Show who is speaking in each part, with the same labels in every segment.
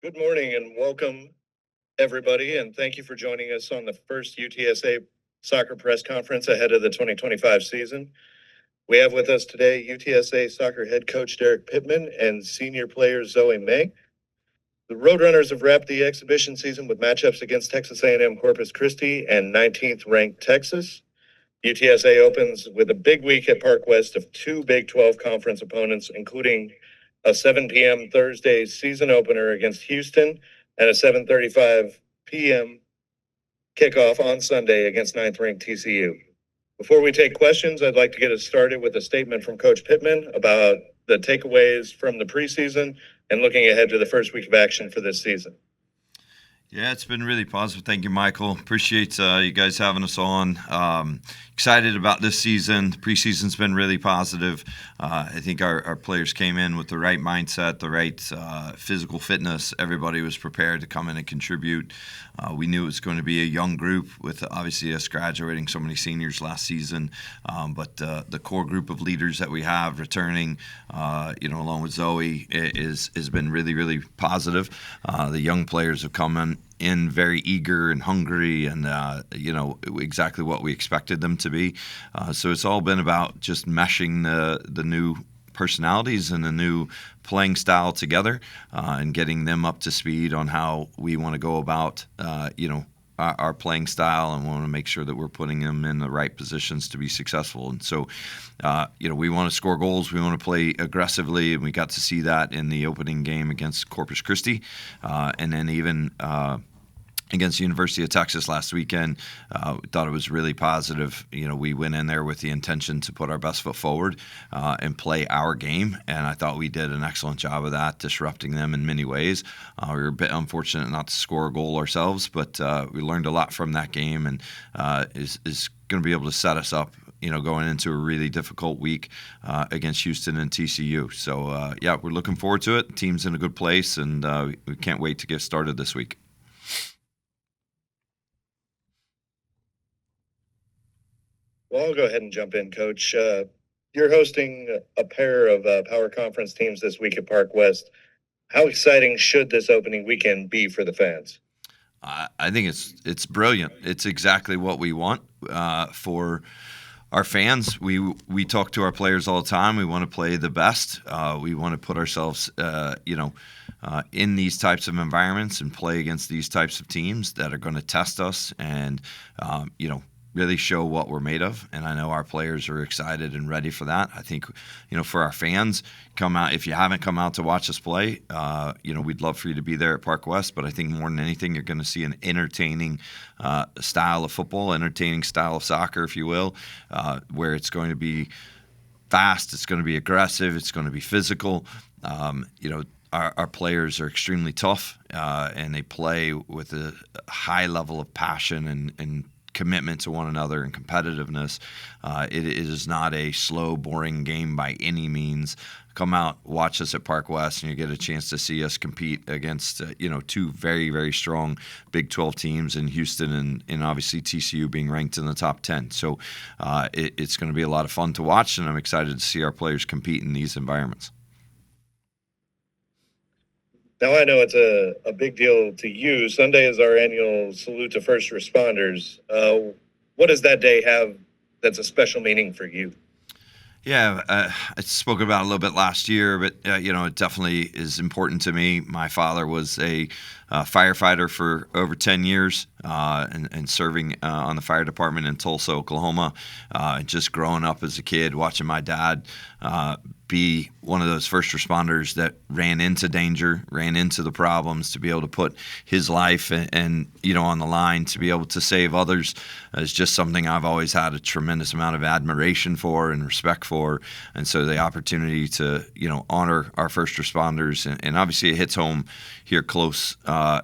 Speaker 1: Good morning and welcome, everybody, and thank you for joining us on the first UTSA soccer press conference ahead of the 2025 season. We have with us today UTSA soccer head coach Derek Pittman and senior player Zoe May. The Roadrunners have wrapped the exhibition season with matchups against Texas A&M Corpus Christi and 19th ranked Texas. UTSA opens with a big week at Park West of two Big 12 conference opponents, including a 7 p.m. Thursday season opener against Houston and a 7:35 p.m. kickoff on Sunday against ninth-ranked TCU. Before we take questions, I'd like to get us started with a statement from Coach Pittman about the takeaways from the preseason and looking ahead to the first week of action for this season.
Speaker 2: Yeah, it's been really positive. Thank you, Michael. Appreciate you guys having us on. Excited about this season. The preseason's been really positive. I think our players came in with the right mindset, the right physical fitness. Everybody was prepared to come in and contribute. We knew it was going to be a young group with obviously us graduating so many seniors last season. But the core group of leaders that we have returning, along with Zoe, has been really, really positive. The young players have come in very eager and hungry and, exactly what we expected them to be. So it's all been about just meshing the new personalities and the new playing style together and getting them up to speed on how we want to go about, our playing style, and want to make sure that we're putting them in the right positions to be successful. And so, we want to score goals. We want to play aggressively, and we got to see that in the opening game against Corpus Christi, and then even against the University of Texas last weekend. We thought it was really positive. We went in there with the intention to put our best foot forward and play our game, and I thought we did an excellent job of that, disrupting them in many ways. We were a bit unfortunate not to score a goal ourselves, but we learned a lot from that game, and is going to be able to set us up going into a really difficult week against Houston and TCU. So, we're looking forward to it. The team's in a good place, and we can't wait to get started this week.
Speaker 1: Well, I'll go ahead and jump in, Coach. You're hosting a pair of Power Conference teams this week at Park West. How exciting should this opening weekend be for the fans?
Speaker 2: I think it's brilliant. It's exactly what we want for our fans. We talk to our players all the time. We want to play the best. We want to put ourselves, in these types of environments and play against these types of teams that are going to test us and, really show what we're made of. And I know our players are excited and ready for that. I think, for our fans, come out. If you haven't come out to watch us play, we'd love for you to be there at Park West. But I think more than anything, you're going to see an entertaining style of football, entertaining style of soccer, if you will, where it's going to be fast, it's going to be aggressive, it's going to be physical. Our players are extremely tough, and they play with a high level of passion and commitment to one another and competitiveness. It is not a slow, boring game by any means. Come out, watch us at Park West, and you get a chance to see us compete against, two very, very strong Big 12 teams in Houston and obviously TCU being ranked in the top 10. So it's going to be a lot of fun to watch, and I'm excited to see our players compete in these environments.
Speaker 1: Now, I know it's a big deal to you. Sunday is our annual salute to first responders. What does that day have that's a special meaning for you?
Speaker 2: Yeah, I spoke about it a little bit last year, but, it definitely is important to me. My father was a firefighter for over 10 years and serving on the fire department in Tulsa, Oklahoma. Just growing up as a kid, watching my dad be one of those first responders that ran into danger, ran into the problems, to be able to put his life and on the line to be able to save others is just something I've always had a tremendous amount of admiration for and respect for. And so the opportunity to honor our first responders, and obviously it hits home here close,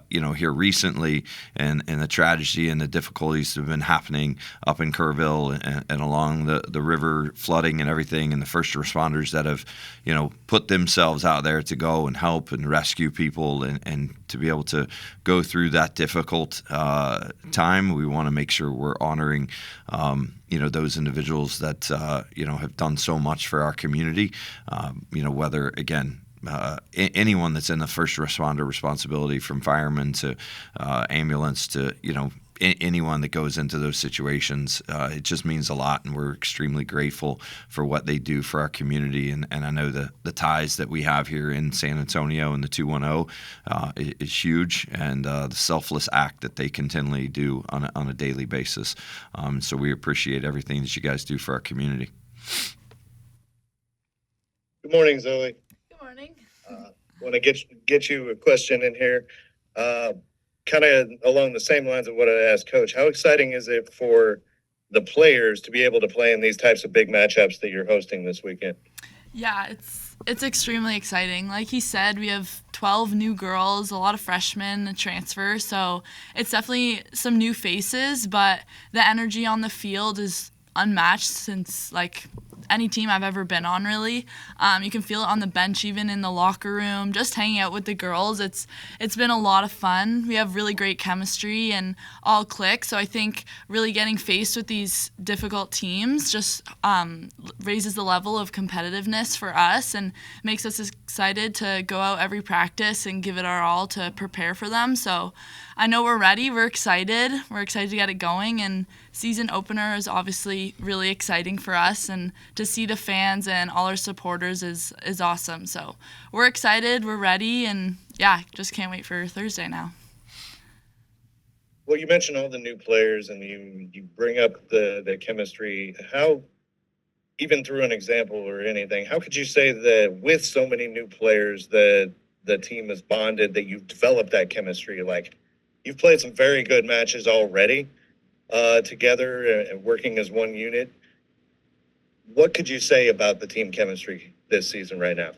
Speaker 2: here recently, and the tragedy and the difficulties that have been happening up in Kerrville and along the river flooding and everything, and the first responders that have put themselves out there to go and help and rescue people, and to be able to go through that difficult time. We want to make sure we're honoring those individuals that have done so much for our community, whether, again, anyone that's in the first responder responsibility, from firemen to ambulance to anyone that goes into those situations. It just means a lot, and we're extremely grateful for what they do for our community. And I know the ties that we have here in San Antonio and the 210 is huge, and the selfless act that they continually do on a daily basis. So we appreciate everything that you guys do for our community.
Speaker 1: Good morning, Zoe.
Speaker 3: Good morning.
Speaker 1: Want to get you a question in here. Kind of along the same lines of what I asked Coach. How exciting is it for the players to be able to play in these types of big matchups that you're hosting this weekend?
Speaker 3: Yeah, it's extremely exciting. Like he said, we have 12 new girls, a lot of freshmen, a transfer, so it's definitely some new faces, but the energy on the field is unmatched since any team I've ever been on, really. You can feel it on the bench, even in the locker room, just hanging out with the girls. It's been a lot of fun. We have really great chemistry and all click, so I think really getting faced with these difficult teams just raises the level of competitiveness for us and makes us excited to go out every practice and give it our all to prepare for them. So I know we're ready. We're excited. We're excited to get it going, and season opener is obviously really exciting for us, and to see the fans and all our supporters is awesome. So we're excited, we're ready, and yeah, just can't wait for Thursday now.
Speaker 1: Well, you mentioned all the new players, and you bring up the chemistry. How, even through an example or anything, how could you say that with so many new players that the team is bonded, that you've developed that chemistry? Like, you've played some very good matches already together and working as one unit. What could you say about the team chemistry this season right now?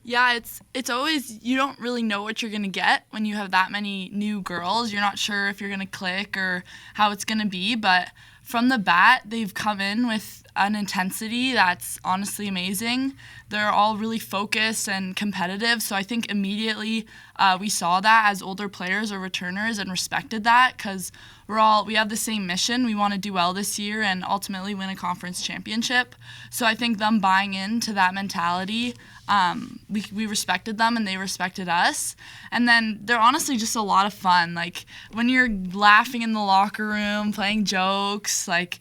Speaker 3: Yeah, it's always, you don't really know what you're going to get when you have that many new girls. You're not sure if you're going to click or how it's going to be, but from the bat, they've come in with an intensity that's honestly amazing. They're all really focused and competitive, so I think immediately we saw that as older players or returners and respected that, because we have the same mission. We want to do well this year and ultimately win a conference championship. So I think them buying into that mentality, we respected them and they respected us. And then they're honestly just a lot of fun. Like when you're laughing in the locker room, playing jokes, like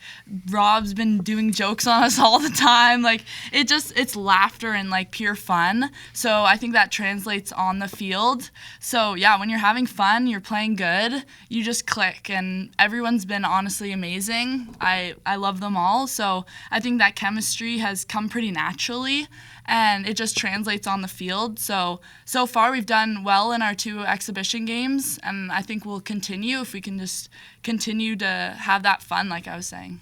Speaker 3: Rob's been doing jokes on us all the time. Like it's laughter and like pure fun. So I think that translates on the field. So yeah, when you're having fun, you're playing good, you just click, and everyone's been honestly amazing. I love them all. So I think that chemistry has come pretty naturally, and it just translates on the field. So far we've done well in our 2 exhibition games, and I think we'll continue if we can just continue to have that fun, like I was saying.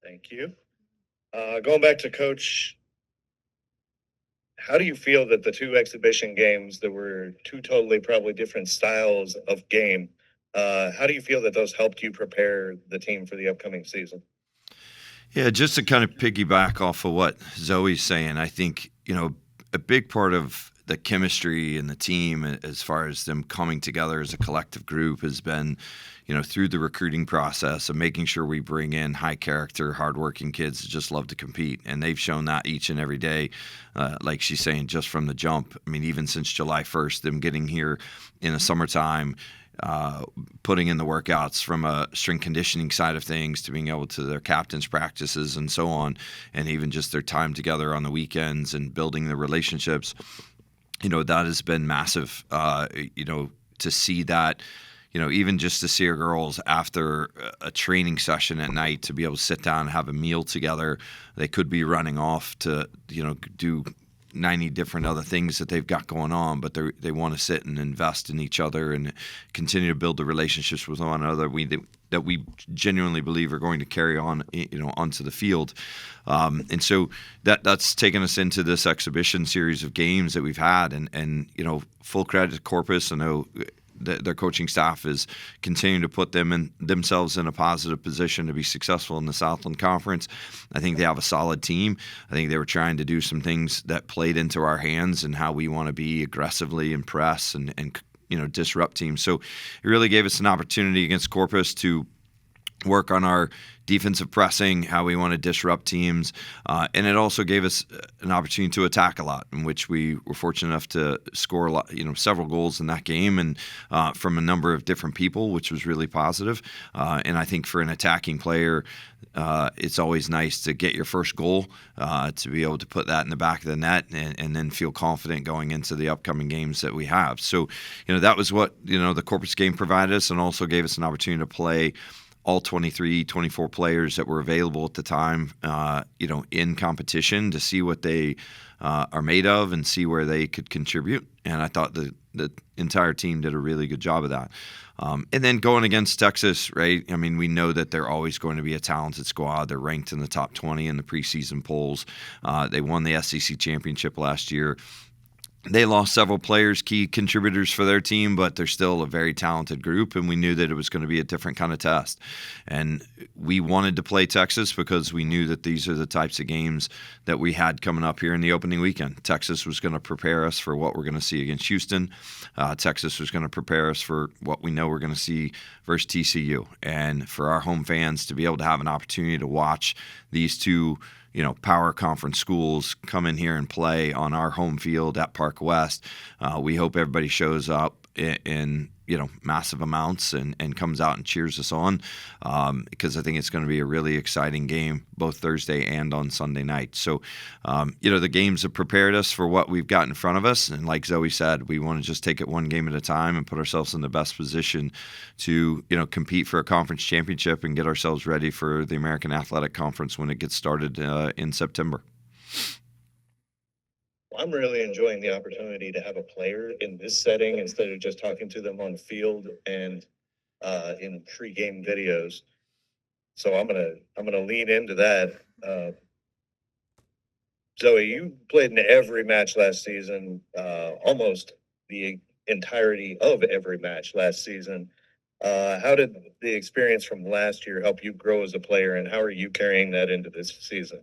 Speaker 1: Thank you. Going back to Coach, how do you feel that the 2 exhibition games that were 2 totally probably different styles of game, how do you feel that those helped you prepare the team for the upcoming season?
Speaker 2: Yeah, just to kind of piggyback off of what Zoe's saying, I think, a big part of the chemistry and the team, as far as them coming together as a collective group, has been, through the recruiting process of making sure we bring in high character, hardworking kids that just love to compete. And they've shown that each and every day, like she's saying, just from the jump. I mean, even since July 1st, them getting here in the summertime, putting in the workouts from a strength conditioning side of things to being able to their captain's practices and so on, and even just their time together on the weekends and building the relationships, that has been massive, to see that, even just to see our girls after a training session at night, to be able to sit down and have a meal together. They could be running off to, do 90 different other things that they've got going on, but they want to sit and invest in each other and continue to build the relationships with one another that we genuinely believe are going to carry on, onto the field. And so that's taken us into this exhibition series of games that we've had, and full credit to Corpus. I know their coaching staff is continuing to put themselves in a positive position to be successful in the Southland Conference. I think they have a solid team. I think they were trying to do some things that played into our hands and how we want to be aggressively and press and disrupt teams. So it really gave us an opportunity against Corpus to work on our defensive pressing, how we want to disrupt teams. And it also gave us an opportunity to attack a lot, in which we were fortunate enough to score a lot, several goals in that game, and from a number of different people, which was really positive. And I think for an attacking player, it's always nice to get your first goal, to be able to put that in the back of the net and then feel confident going into the upcoming games that we have. So, that was what, the Corpus game provided us, and also gave us an opportunity to play all 23, 24 players that were available at the time, in competition, to see what they are made of and see where they could contribute. And I thought the entire team did a really good job of that. And then going against Texas, right? I mean, we know that they're always going to be a talented squad. They're ranked in the top 20 in the preseason polls. They won the SEC championship last year. They lost several players, key contributors for their team, but they're still a very talented group, and we knew that it was going to be a different kind of test. And we wanted to play Texas because we knew that these are the types of games that we had coming up here in the opening weekend. Texas was going to prepare us for what we're going to see against Houston. Texas was going to prepare us for what we know we're going to see versus TCU. And for our home fans to be able to have an opportunity to watch these two power conference schools come in here and play on our home field at Park West. We hope everybody shows up in massive amounts and comes out and cheers us on, because I think it's going to be a really exciting game both Thursday and on Sunday night. So, the games have prepared us for what we've got in front of us. And like Zoe said, we want to just take it one game at a time and put ourselves in the best position to, compete for a conference championship and get ourselves ready for the American Athletic Conference when it gets started in September.
Speaker 1: I'm really enjoying the opportunity to have a player in this setting instead of just talking to them on the field and in pre-game videos. So I'm gonna lean into that. Zoe, you played in every match last season, almost the entirety of every match last season. How did the experience from last year help you grow as a player, and how are you carrying that into this season?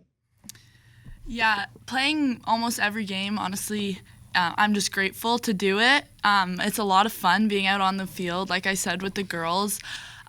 Speaker 3: Yeah, playing almost every game, honestly, I'm just grateful to do it. It's a lot of fun being out on the field, like I said, with the girls.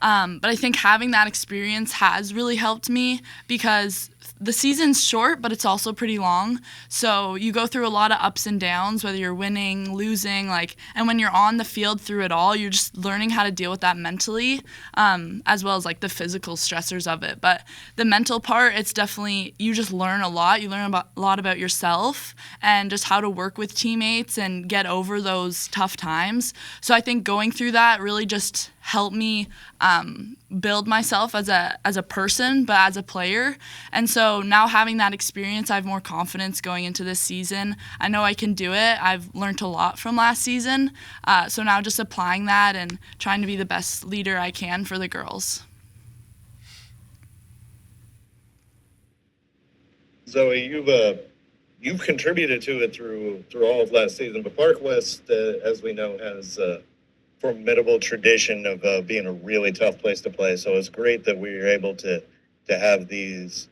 Speaker 3: But I think having that experience has really helped me, because the season's short, but it's also pretty long. So you go through a lot of ups and downs, whether you're winning, losing, and when you're on the field through it all, you're just learning how to deal with that mentally, as well as the physical stressors of it. But the mental part, it's definitely, you just learn a lot. You learn a lot about yourself and just how to work with teammates and get over those tough times. So I think going through that really just helped me build myself as a person, but as a player. And so now having that experience, I have more confidence going into this season. I know I can do it. I've learned a lot from last season. So now just applying that and trying to be the best leader I can for the girls.
Speaker 1: Zoe, you've contributed to it through all of last season, but Park West, as we know, has formidable tradition of being a really tough place to play. So it's great that we are able to have these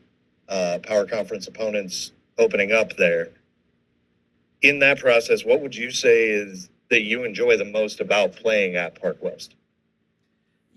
Speaker 1: power conference opponents opening up there. In that process, what would you say is that you enjoy the most about playing at Park West?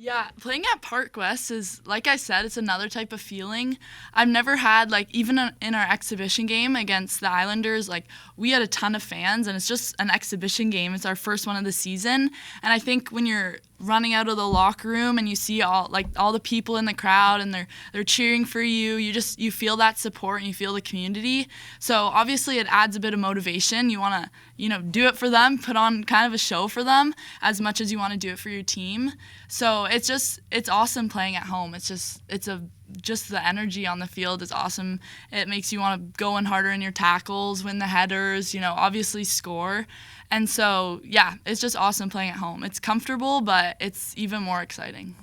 Speaker 3: Yeah, playing at Park West is, like I said, it's another type of feeling. I've never had, even in our exhibition game against the Islanders, we had a ton of fans, and it's just an exhibition game. It's our first one of the season. And I think when you're running out of the locker room and you see all the people in the crowd and they're cheering for you, you feel that support and you feel the community. So obviously it adds a bit of motivation. You want to do it for them, put on kind of a show for them as much as you want to do it for your team. So it's awesome playing at home. Just the energy on the field is awesome. It makes you want to go in harder in your tackles, win the headers, obviously score. And so, yeah, it's just awesome playing at home. It's comfortable, but it's even more exciting.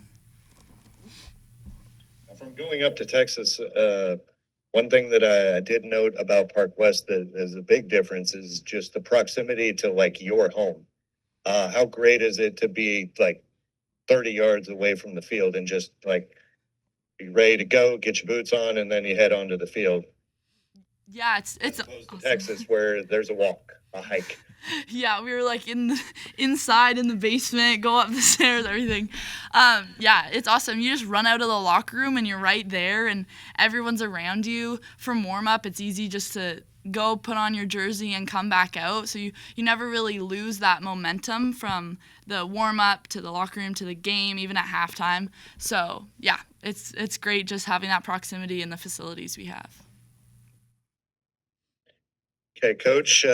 Speaker 1: From going up to Texas, one thing that I did note about Park West that is a big difference is just the proximity to your home. How great is it to be 30 yards away from the field and just be ready to go, get your boots on, and then you head onto the field?
Speaker 3: Yeah, it's
Speaker 1: As opposed to
Speaker 3: awesome.
Speaker 1: Texas, where there's a walk, a hike.
Speaker 3: Yeah, we were like inside in the basement, go up the stairs, everything. Yeah, it's awesome. You just run out of the locker room and you're right there, and everyone's around you. From warm up, it's easy just to go put on your jersey and come back out. So you never really lose that momentum from the warm up to the locker room to the game, even at halftime. So yeah, it's great just having that proximity in the facilities we have.
Speaker 1: Okay, Coach,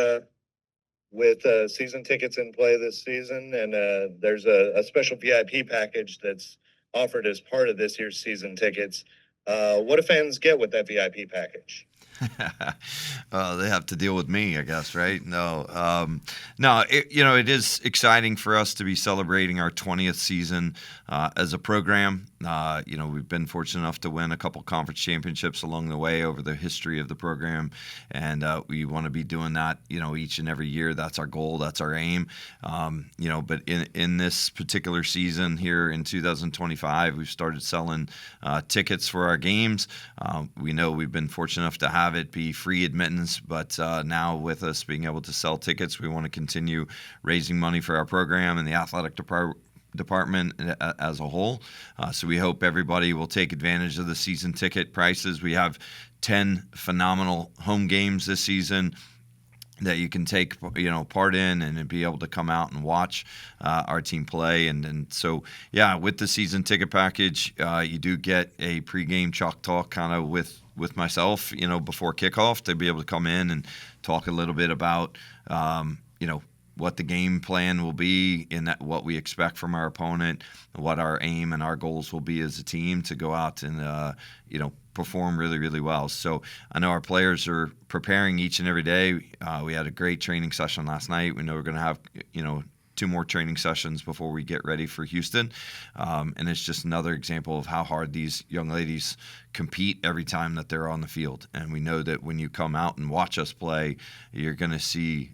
Speaker 1: with season tickets in play this season, and there's a special VIP package that's offered as part of this year's season tickets. What do fans get with that VIP package?
Speaker 2: They have to deal with me, I guess, right? No, it is exciting for us to be celebrating our 20th season as a program. We've been fortunate enough to win a couple conference championships along the way over the history of the program, and we want to be doing that, each and every year. That's our goal. That's our aim. But in this particular season here in 2025, we've started selling tickets for our games. We know we've been fortunate enough to have it be free admittance, but now with us being able to sell tickets, we want to continue raising money for our program and the athletic department as a whole. So we hope everybody will take advantage of the season ticket prices. We have 10 phenomenal home games this season that you can take part in and be able to come out and watch our team play. And so, yeah, with the season ticket package, you do get a pregame chalk talk kind of with myself, before kickoff, to be able to come in and talk a little bit about, what the game plan will be, in that what we expect from our opponent, what our aim and our goals will be as a team to go out and, perform really, really well. So I know our players are preparing each and every day. We had a great training session last night. We know we're going to have, 2 more training sessions before we get ready for Houston. And it's just another example of how hard these young ladies compete every time that they're on the field. And we know that when you come out and watch us play, you're going to see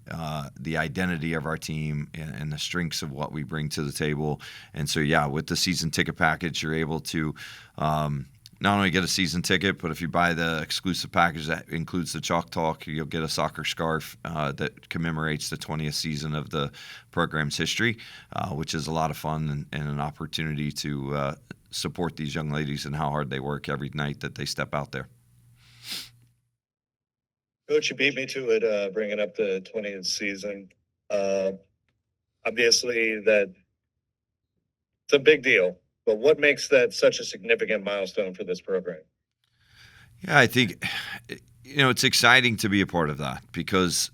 Speaker 2: the identity of our team and the strengths of what we bring to the table. And so, yeah, with the season ticket package, you're able to not only get a season ticket, but if you buy the exclusive package that includes the chalk talk, you'll get a soccer scarf that commemorates the 20th season of the program's history, which is a lot of fun and an opportunity to support these young ladies and how hard they work every night that they step out there.
Speaker 1: Coach, you beat me to it, bringing up the 20th season. Obviously, it's a big deal. But what makes that such a significant milestone for this program?
Speaker 2: Yeah, I think it's exciting to be a part of that, because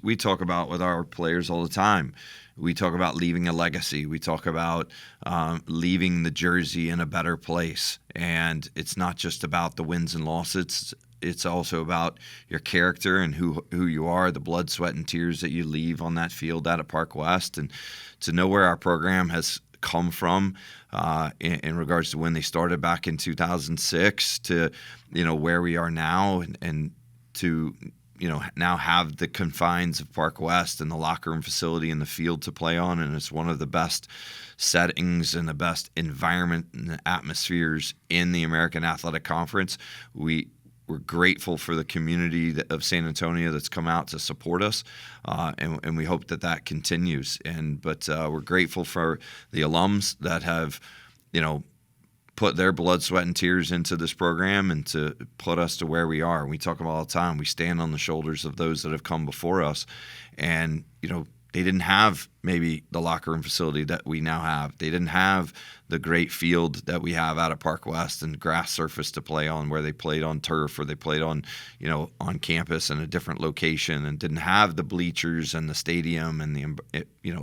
Speaker 2: we talk about with our players all the time. We talk about leaving a legacy. We talk about leaving the jersey in a better place. And it's not just about the wins and losses. It's also about your character and who you are, the blood, sweat, and tears that you leave on that field out at Park West. And to know where our program has come from in regards to when they started back in 2006 to where we are now, and to now have the confines of Park West and the locker room facility and the field to play on, and it's one of the best settings and the best environment and atmospheres in the American Athletic Conference. We're grateful for the community of San Antonio that's come out to support us, and we hope that continues. But we're grateful for the alums that have, put their blood, sweat, and tears into this program and to put us to where we are. We talk about all the time, we stand on the shoulders of those that have come before us, and they didn't have maybe the locker room facility that we now have. They didn't have the great field that we have out at Park West and grass surface to play on, where they played on turf or they played on, on campus in a different location, and didn't have the bleachers and the stadium and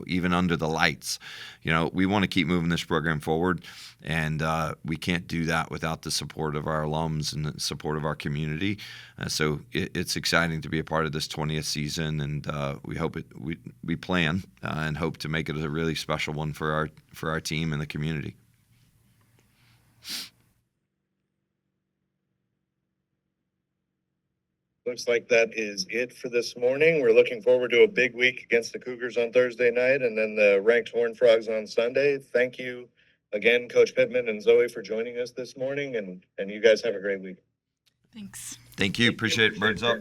Speaker 2: even under the lights. We want to keep moving this program forward, and we can't do that without the support of our alums and the support of our community. So it's exciting to be a part of this 20th season, and we hope we plan and hope to make it a really special one for our team and the community.
Speaker 1: Looks like that is it for this morning. We're looking forward to a big week against the Cougars on Thursday night, and then the ranked Horned Frogs on Sunday. Thank you again, Coach Pittman and Zoe, for joining us this morning, and you guys have a great week.
Speaker 3: Thanks.
Speaker 2: Thank you. Appreciate it. Birds up.